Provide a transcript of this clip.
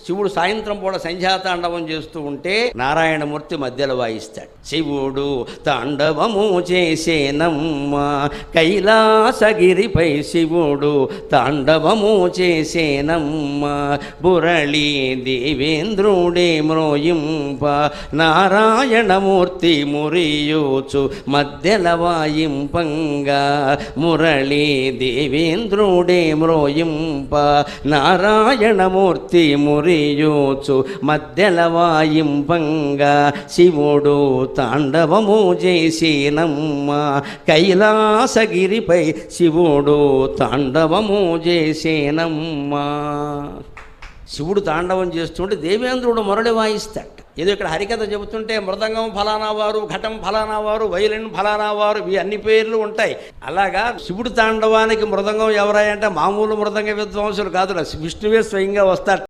శివుడు సాయంత్రం పూట సంధ్యాతాండవం చేస్తూ ఉంటే నారాయణమూర్తి మధ్యలో వాయిస్తాడు. శివుడు తాండవము చేసేనమ్మ కైలాసగిరిపై, శివుడు తాండవము చేసేనమ్మ మురళీ దేవేంద్రుడే మ్రోయింప, నారాయణమూర్తి మురియోచు మధ్యల వాయింపంగా, మురళీ దేవేంద్రుడే మ్రోయింప, నారాయణమూర్తి మురియోచు మధ్యల వాయింపంగా, శివుడు తాండవము చేసేనమ్మ కైలాసగిరిపై, శివుడు తాండవము చేసేనమ్మా. శివుడు తాండవం చేస్తుంటే దేవేంద్రుడు మురళి వాయిస్తాడు. ఏదో ఇక్కడ హరికథ చెబుతుంటే మృదంగం ఫలానా వారు, ఘటం ఫలానా వారు, వైలిన్ ఫలానా వారు, ఇవి అన్ని పేర్లు ఉంటాయి. అలాగా శివుడు తాండవానికి మృదంగం ఎవరాయంటే మామూలు మృదంగ విద్వాంసులు కాదు, విష్ణువే స్వయంగా వస్తాడు.